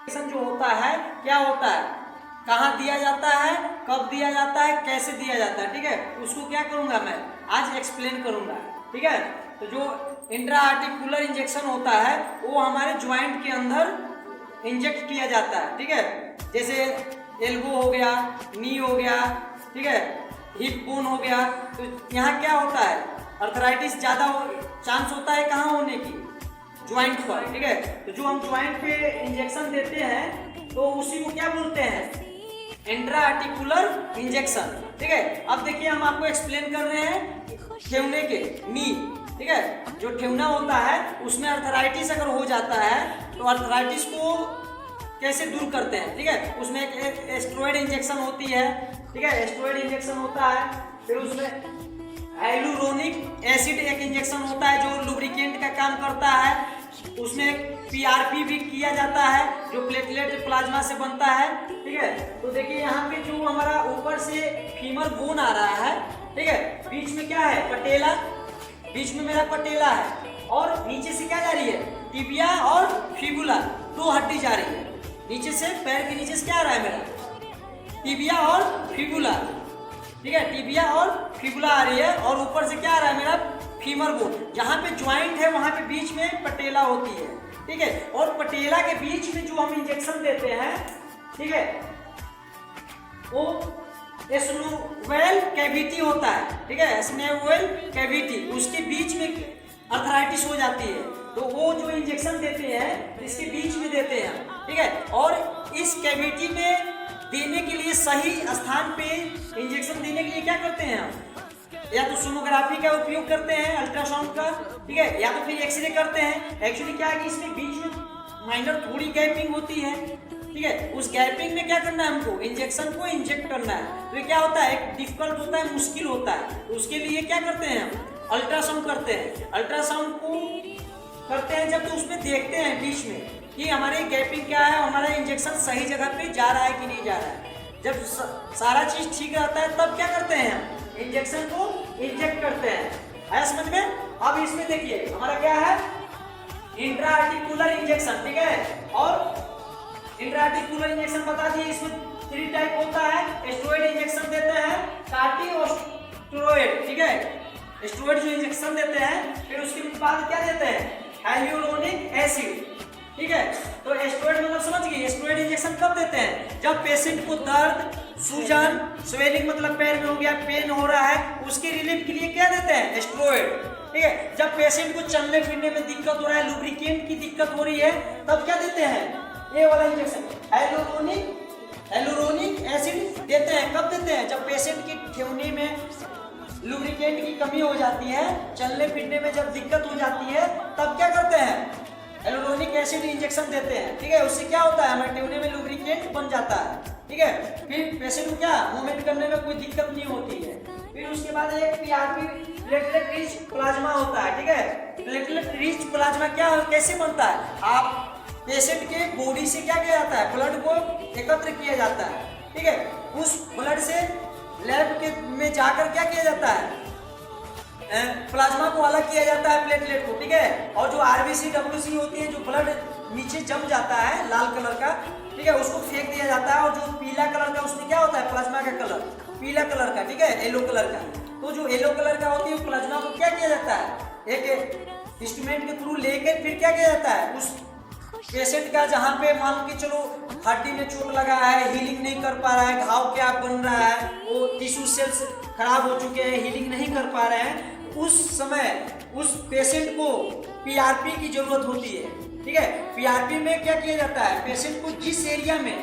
Injection जो होता है क्या होता है, कहाँ दिया जाता है, कब दिया जाता है, कैसे दिया जाता है, ठीक है, उसको क्या करूँगा मैं आज एक्सप्लेन करूँगा, ठीक है। तो जो इंट्रा आर्टिकुलर इंजेक्शन होता है वो हमारे ज्वाइंट के अंदर इंजेक्ट किया जाता है, ठीक है। जैसे एल्बो हो गया, नी हो गया, ठीक है, हिप बोन हो गया। तो यहाँ क्या होता है, अर्थराइटिस ज़्यादा चांस होता है कहाँ होने की, ज्वाइंट पर, ठीक है। तो जो हम ज्वाइंट पे इंजेक्शन देते हैं तो उसी को क्या बोलते हैं, इंट्रा आर्टिकुलर इंजेक्शन, ठीक है। अब देखिए हम आपको एक्सप्लेन कर रहे हैं ठेवने के नी, ठीक है। जो ठेवना होता है उसमें अर्थराइटिस अगर हो जाता है तो अर्थराइटिस को कैसे दूर करते हैं, ठीक है। उसमें एक एस्टेरॉयड इंजेक्शन होती है, ठीक है, एस्टेरॉयड इंजेक्शन होता है। फिर उसमें हाइलुरोनिक एसिड एक इंजेक्शन होता है जो लुब्रिकेंट का काम करता है। उसमें पीआरपी भी किया जाता है जो प्लेटलेट प्लाज्मा से बनता है, ठीक है। तो देखिए यहाँ पे जो हमारा ऊपर से फीमर बोन आ रहा है, ठीक है, बीच में क्या है, पटेला, बीच में मेरा पटेला है, और नीचे से क्या जा रही है, टिबिया और फिबुला, दो हड्डी जा रही है नीचे से, पैर के नीचे से क्या आ रहा है मेरा, टिबिया और फिबुला, ठीक है, टिबिया और फिबुला आ रही है, और ऊपर से क्या आ रहा है मेरा फीमर बोन। जहाँ पे ज्वाइंट है वहाँ पे बीच में पटेला होती है, ठीक है, और पटेला के बीच में जो हम इंजेक्शन देते हैं, ठीक है, वो स्नोवेल कैविटी होता है, ठीक है, स्नोवेल कैविटी, उसके बीच में अर्थराइटिस हो जाती है तो वो जो इंजेक्शन देते हैं इसके बीच में देते हैं, ठीक है। और इस कैविटी में देने के लिए सही स्थान पे इंजेक्शन देने के लिए क्या करते हैं हम, या तो सोनोग्राफी का उपयोग करते हैं, अल्ट्रासाउंड का, ठीक है, या तो फिर एक्सरे करते हैं। एक्चुअली क्या है कि इसमें बीच में माइनर थोड़ी गैपिंग होती है, ठीक है, उस गैपिंग में क्या करना है, हमको इंजेक्शन को इंजेक्ट करना है। तो ये क्या होता है, एक डिफिकल्ट होता है, मुश्किल होता है, तो उसके लिए क्या करते हैं हम, अल्ट्रासाउंड करते हैं। अल्ट्रासाउंड को करते हैं जब तो उसमें देखते हैं बीच में कि हमारी गैपिंग क्या है, हमारा इंजेक्शन सही जगह पे जा रहा है कि नहीं जा रहा है। जब सारा चीज ठीक रहता है तब क्या करते हैं हम, इंजेक्शन को इंजेक्ट करते हैं। आया समझ में। अब इसमें देखिए हमारा क्या है, इंट्रा आर्टिकुलर इंजेक्शन, ठीक है, और इंट्रा आर्टिकुलर इंजेक्शन बता दिए, इसमें 3 टाइप होता है। स्टेरॉयड इंजेक्शन देते हैं, कार्टिकोस्टेरॉयड, ठीक है, स्टेरॉयड जो इंजेक्शन देते हैं, फिर उसके बाद क्या देते हैं, हाइलुरोनिक एसिड, ठीक है। तो स्टेरॉयड मतलब समझ गए, स्टेरॉयड इंजेक्शन कब देते हैं, जब पेशेंट को दर्द, सूजन, स्वेलिंग मतलब पैर में हो गया, पेन हो रहा है, उसके रिलीफ के लिए क्या देते हैं, स्टेरॉयड, ठीक है। जब पेशेंट को चलने फिरने में दिक्कत हो रहा है, लुब्रिकेंट की दिक्कत हो रही है, तब क्या देते हैं, ये वाला इंजेक्शन हाइलुरोनिक एसिड देते हैं। कब देते हैं, जब पेशेंट की ठेवनी में लुब्रिकेंट की कमी हो जाती है, चलने फिरने में जब दिक्कत हो जाती है, तब क्या करते हैं, हाइलुरोनिक एसिड इंजेक्शन देते हैं, ठीक है। उससे क्या होता है, हमारे ठेवने में लुब्रिकेंट बन जाता है, ठीक है। फिर पेशेंट को क्या मूवमेंट करने में कोई दिक्कत नहीं होती है। फिर उसके बाद एक पीआरपी प्लेटलेट रिच प्लाज्मा होता है, ठीक है। प्लेटलेट रिच प्लाज्मा क्या कैसे बनता है, आप पेशेंट के बॉडी से क्या किया जाता है, ब्लड को एकत्र किया जाता है, ठीक है। उस ब्लड से लैब के में जाकर क्या किया जाता है, प्लाज्मा को अलग किया जाता है, प्लेटलेट को, ठीक है। और जो आरबीसी डब्ल्यूसी होती है, जो ब्लड नीचे जम जाता है लाल कलर का, ठीक है, उसको फेंक दिया जाता है। और जो पीला कलर का, उसमें क्या होता है, प्लाज्मा का कलर पीला कलर का, ठीक है, येलो कलर का। तो जो येलो कलर का होती है प्लाज्मा को क्या किया जाता है, एक इंस्ट्रूमेंट के थ्रू लेकर फिर क्या किया जाता है, उस पेशेंट का जहाँ पे मान के चलो हड्डी में चोट लगा है, हीलिंग नहीं कर पा रहा है, घाव क्या बन रहा है, वो टिश्यू सेल्स खराब हो चुके हैं, हीलिंग नहीं कर पा रहे हैं, उस समय उस पेशेंट को पीआरपी की जरूरत होती है, ठीक है। पीआरपी में क्या किया जाता है, पेशेंट को जिस एरिया में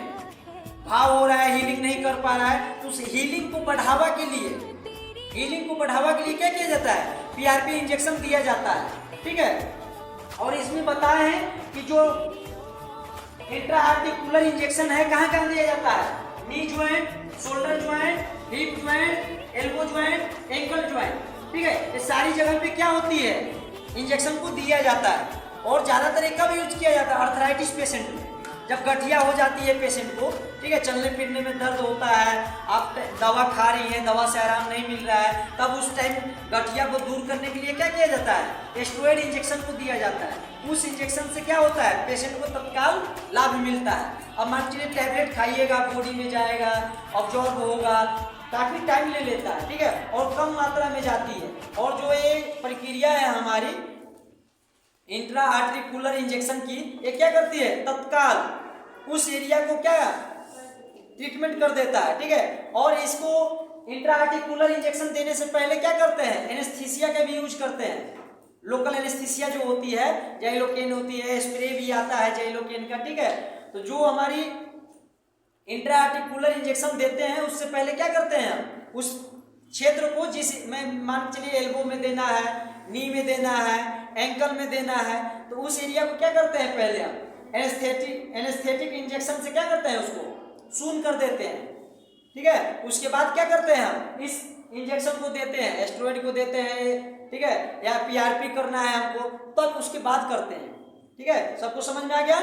घाव हो रहा है, हीलिंग नहीं कर पा रहा है, तो उस हीलिंग को बढ़ावा के लिए क्या किया जाता है, पीआरपी इंजेक्शन दिया जाता है, ठीक है। और इसमें बताए हैं कि जो इंट्रा आर्टिकुलर इंजेक्शन है कहाँ कहाँ दिया जाता है, knee joint, shoulder joint, hip joint, elbow joint, ankle joint, ठीक है। ये सारी जगह पे क्या होती है, इंजेक्शन को दिया जाता है। और ज्यादातर कब यूज किया जाता है, अर्थराइटिस पेशेंट में, जब गठिया हो जाती है पेशेंट को, ठीक है, चलने फिरने में दर्द होता है, आप दवा खा रही हैं, दवा से आराम नहीं मिल रहा है, तब उस टाइम गठिया को दूर करने के लिए क्या किया जाता है, स्टेरॉइड इंजेक्शन को दिया जाता है। उस इंजेक्शन से क्या होता है, पेशेंट को तत्काल लाभ मिलता है। अब मान लीजिए टैबलेट खाइएगा, बॉडी में जाएगा, ऑब्जॉर्ब होगा, काफी टाइम ले लेता है, ठीक है, और कम मात्रा में जाती है। और जो ये प्रक्रिया है हमारी इंट्रा आर्टिकुलर इंजेक्शन की, ये क्या करती है, तत्काल उस एरिया को क्या ट्रीटमेंट कर देता है, ठीक है। और इसको इंट्रा आर्टिकुलर इंजेक्शन देने से पहले क्या करते हैं, एनेस्थीसिया का भी यूज करते हैं। लोकल एनेस्थीसिया जो होती है, जाइलोकेन होती है, स्प्रे भी आता है जाइलोकेन का, ठीक है। तो जो हमारी इंट्रा आर्टिकुलर इंजेक्शन देते हैं उससे पहले क्या करते हैं, उस क्षेत्र को, जिस में मान चलिए एल्बो में देना है, नी में देना है, एंकल में देना है, तो उस एरिया को क्या करते हैं, पहले हम एनेस्थेटिक इंजेक्शन से क्या करते हैं, उसको शून्य कर देते हैं, ठीक है। उसके बाद क्या करते हैं, हम इस इंजेक्शन को देते हैं, स्टेरॉइड को देते हैं, ठीक है, या पीआरपी करना है हमको, तब उसके बाद करते हैं, ठीक है। सबको समझ में आ गया।